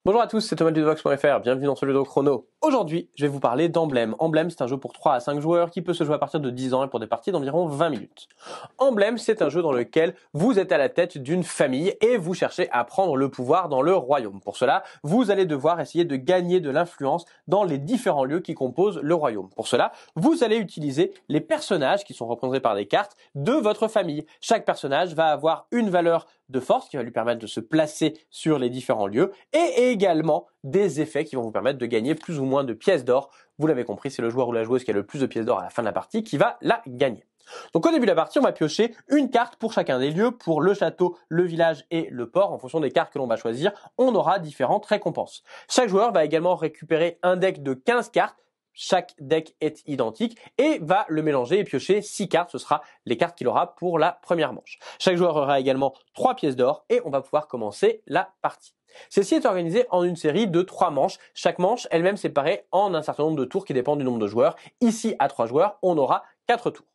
Bonjour à tous, c'est Thomas de Ludovox.fr, bienvenue dans ce Ludo Chrono. Aujourd'hui, je vais vous parler d'Emblème. Emblème, c'est un jeu pour 3 à 5 joueurs qui peut se jouer à partir de 10 ans et pour des parties d'environ 20 minutes. Emblème, c'est un jeu dans lequel vous êtes à la tête d'une famille et vous cherchez à prendre le pouvoir dans le royaume. Pour cela, vous allez devoir essayer de gagner de l'influence dans les différents lieux qui composent le royaume. Pour cela, vous allez utiliser les personnages qui sont représentés par des cartes de votre famille. Chaque personnage va avoir une valeur de force qui va lui permettre de se placer sur les différents lieux et également des effets qui vont vous permettre de gagner plus ou moins de pièces d'or. Vous l'avez compris, c'est le joueur ou la joueuse qui a le plus de pièces d'or à la fin de la partie qui va la gagner. Donc au début de la partie, on va piocher une carte pour chacun des lieux. Pour le château, le village et le port, en fonction des cartes que l'on va choisir, on aura différentes récompenses. Chaque joueur va également récupérer un deck de 15 cartes. Chaque deck est identique et va le mélanger et piocher 6 cartes. Ce sera les cartes qu'il aura pour la première manche. Chaque joueur aura également 3 pièces d'or et on va pouvoir commencer la partie. Celle-ci est organisée en une série de 3 manches. Chaque manche elle-même séparée en un certain nombre de tours qui dépendent du nombre de joueurs. Ici, à 3 joueurs, on aura 4 tours.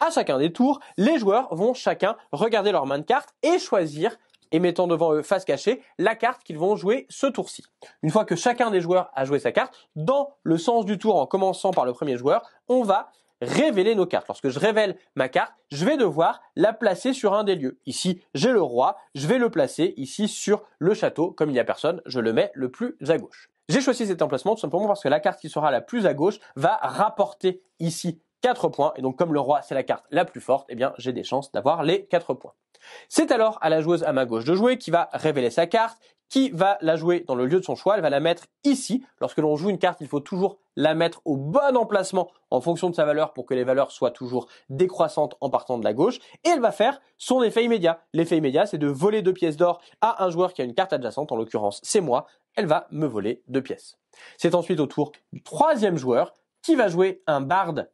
À chacun des tours, les joueurs vont chacun regarder leur main de cartes et choisir, et mettant devant eux face cachée, la carte qu'ils vont jouer ce tour-ci. Une fois que chacun des joueurs a joué sa carte, dans le sens du tour en commençant par le premier joueur, on va révéler nos cartes. Lorsque je révèle ma carte, je vais devoir la placer sur un des lieux. Ici, j'ai le roi, je vais le placer ici sur le château. Comme il n'y a personne, je le mets le plus à gauche. J'ai choisi cet emplacement tout simplement parce que la carte qui sera la plus à gauche va rapporter ici 4 points. Et donc comme le roi c'est la carte la plus forte, eh bien j'ai des chances d'avoir les 4 points. C'est alors à la joueuse à ma gauche de jouer qui va révéler sa carte, qui va la jouer dans le lieu de son choix. Elle va la mettre ici. Lorsque l'on joue une carte, il faut toujours la mettre au bon emplacement en fonction de sa valeur pour que les valeurs soient toujours décroissantes en partant de la gauche. Et elle va faire son effet immédiat. L'effet immédiat, c'est de voler 2 pièces d'or à un joueur qui a une carte adjacente. En l'occurrence, c'est moi. Elle va me voler 2 pièces. C'est ensuite au tour du troisième joueur qui va jouer un barde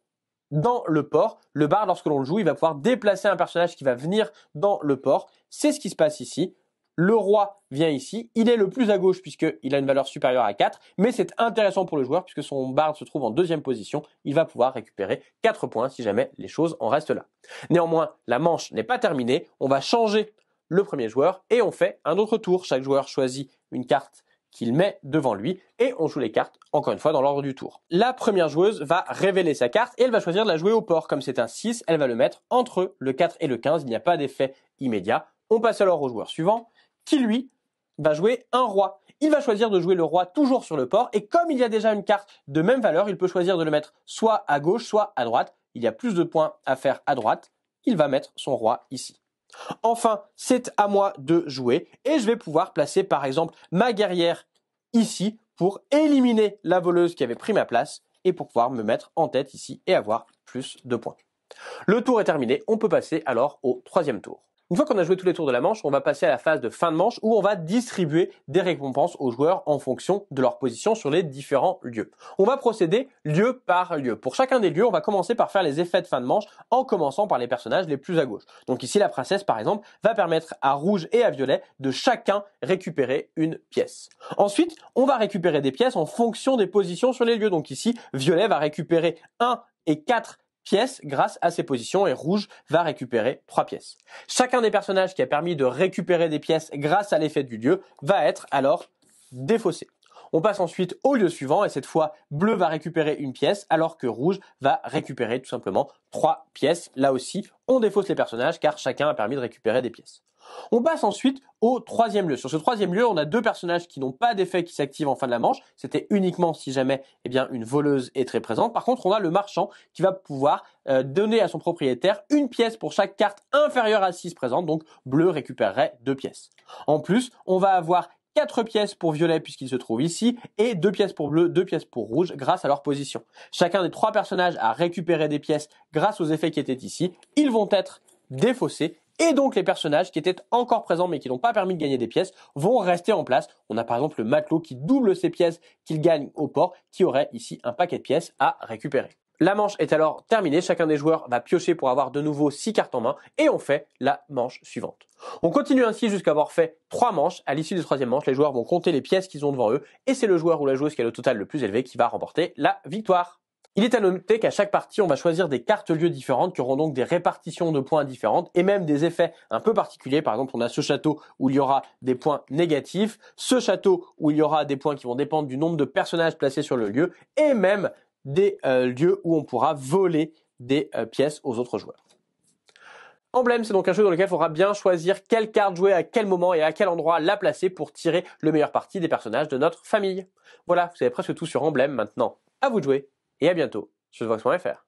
dans le port. Le barde, lorsque l'on le joue, il va pouvoir déplacer un personnage qui va venir dans le port. C'est ce qui se passe ici. Le roi vient ici, il est le plus à gauche puisqu'il a une valeur supérieure à 4, mais c'est intéressant pour le joueur puisque son barde se trouve en deuxième position, il va pouvoir récupérer 4 points si jamais les choses en restent là. Néanmoins, la manche n'est pas terminée, on va changer le premier joueur et on fait un autre tour. Chaque joueur choisit une carte qu'il met devant lui et on joue les cartes encore une fois dans l'ordre du tour. La première joueuse va révéler sa carte et elle va choisir de la jouer au port. Comme c'est un 6, elle va le mettre entre le 4 et le 15, il n'y a pas d'effet immédiat. On passe alors au joueur suivant qui lui va jouer un roi. Il va choisir de jouer le roi toujours sur le port et comme il y a déjà une carte de même valeur, il peut choisir de le mettre soit à gauche, soit à droite. Il y a plus de points à faire à droite, il va mettre son roi ici. Enfin, c'est à moi de jouer et je vais pouvoir placer par exemple ma guerrière ici pour éliminer la voleuse qui avait pris ma place et pour pouvoir me mettre en tête ici et avoir plus de points. Le tour est terminé, on peut passer alors au troisième tour. Une fois qu'on a joué tous les tours de la manche, on va passer à la phase de fin de manche où on va distribuer des récompenses aux joueurs en fonction de leur position sur les différents lieux. On va procéder lieu par lieu. Pour chacun des lieux, on va commencer par faire les effets de fin de manche en commençant par les personnages les plus à gauche. Donc ici, la princesse, par exemple, va permettre à rouge et à violet de chacun récupérer une pièce. Ensuite, on va récupérer des pièces en fonction des positions sur les lieux. Donc ici, violet va récupérer 1 et 4 pièces grâce à ses positions et rouge va récupérer 3 pièces. Chacun des personnages qui a permis de récupérer des pièces grâce à l'effet du lieu va être alors défaussé. On passe ensuite au lieu suivant et cette fois bleu va récupérer une pièce alors que rouge va récupérer tout simplement 3 pièces. Là aussi, on défausse les personnages car chacun a permis de récupérer des pièces. On passe ensuite au troisième lieu. Sur ce troisième lieu, on a 2 personnages qui n'ont pas d'effet qui s'active en fin de la manche. C'était uniquement si jamais une voleuse est très présente. Par contre, on a le marchand qui va pouvoir donner à son propriétaire une pièce pour chaque carte inférieure à 6 présente. Donc bleu récupérerait 2 pièces. En plus, on va avoir 4 pièces pour violet puisqu'il se trouve ici et 2 pièces pour bleu, 2 pièces pour rouge grâce à leur position. Chacun des 3 personnages a récupéré des pièces grâce aux effets qui étaient ici. Ils vont être défaussés. Et donc les personnages qui étaient encore présents mais qui n'ont pas permis de gagner des pièces vont rester en place. On a par exemple le matelot qui double ses pièces qu'il gagne au port, qui aurait ici un paquet de pièces à récupérer. La manche est alors terminée, chacun des joueurs va piocher pour avoir de nouveau 6 cartes en main et on fait la manche suivante. On continue ainsi jusqu'à avoir fait 3 manches. À l'issue du troisième manche, les joueurs vont compter les pièces qu'ils ont devant eux et c'est le joueur ou la joueuse qui a le total le plus élevé qui va remporter la victoire. Il est à noter qu'à chaque partie, on va choisir des cartes lieux différentes qui auront donc des répartitions de points différentes et même des effets un peu particuliers. Par exemple, on a ce château où il y aura des points négatifs, ce château où il y aura des points qui vont dépendre du nombre de personnages placés sur le lieu et même des lieux où on pourra voler des pièces aux autres joueurs. Emblème, c'est donc un jeu dans lequel il faudra bien choisir quelle carte jouer à quel moment et à quel endroit la placer pour tirer le meilleur parti des personnages de notre famille. Voilà, vous savez presque tout sur Emblème maintenant. À vous de jouer et à bientôt sur Vox.fr.